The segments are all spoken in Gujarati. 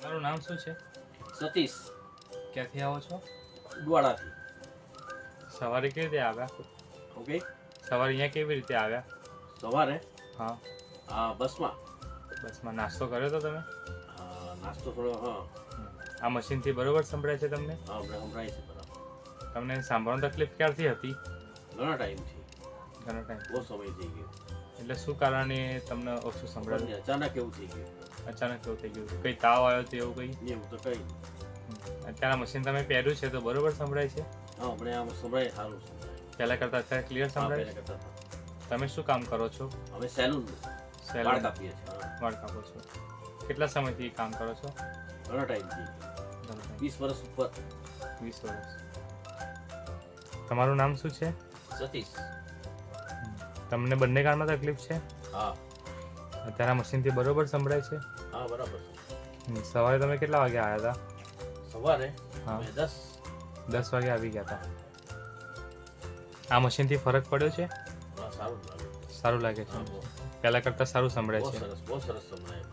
મારું નામ શું છે? સતીશ. ક્યાંથી આવો છો? દ્વાડાથી. સવારે કેવી રીતે આવ્યા? ઓકે. સવારે અહીંયા કેવી રીતે આવ્યા? સવારે હા, બસમાં બસમાં નાસ્તો કર્યો તો તમે? નાસ્તો થોડો આ મશીનથી બરોબર સંભળાય છે તમને? આપણે સંભળાય છે બરાબર. તમને સાંભળવાની તકલીફ ક્યારથી હતી? ઘણા ટાઈમથી, ઘણો ટાઈમ. બહુ સમય થઈ ગયો. એટલે શું કારણે તમને ઓછું સંભળાયું? અચાનક એવું થઈ ગયું. અચાનક એવું થઈ ગયું? કંઈ તાવ આવ્યો તો એવું કંઈ? એવું તો કંઈ નહીં. અત્યારે આ મશીન તમે પહેર્યું છે તો બરોબર સંભળાય છે? આપણે આમ સંભળાય, સારું સંભળાય. પહેલાં કરતાં અત્યારે ક્લિયર સંભળાય છે? પહેલા કરતા તમે શું કામ કરો છો? અમે સેલૂન વાળ કાપીએ છીએ. વાળ કાપો છો? કેટલા સમયથી કામ કરો છો? ઘણા ટાઈમથી, ઘણો time. 20 વર્ષ ઉપર. 20 વર્ષ. તમારું નામ શું છે? સતીશ. તમને બંને કાનમાં તકલીફ છે? હા અત્યારે આ મશીનથી બરોબર સંભળાય છે? હા બરાબર છે. સવારે તમે કેટલા વાગે આવ્યા હતા? સવારે હા. અમે 10 વાગે આવી ગયા હતા. આ મશીનથી ફરક પડ્યો છે? સારું લાગે. સારું લાગે છે? હા, બહુ પહેલા કરતાં સારું સંભળાય બહુ છે? સરસ, બહુ સરસ સંભળાય.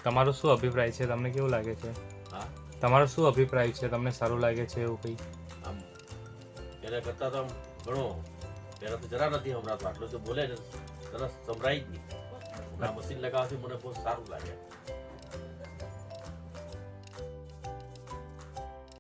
તમારો શું અભિપ્રાય છે? તમને કેવું લાગે છે? હા, તમારો શું અભિપ્રાય છે? તમને સારું લાગે છે એવું કંઈ? આમ પહેલા કરતા તો આમ ઘણો, પહેલા તો જરા નથી હમણાં તો આટલું તો બોલે ને સરસ સંભળાય જ નહીં. આ મશીન લગાવવાથી મને બહુ સારું લાગે.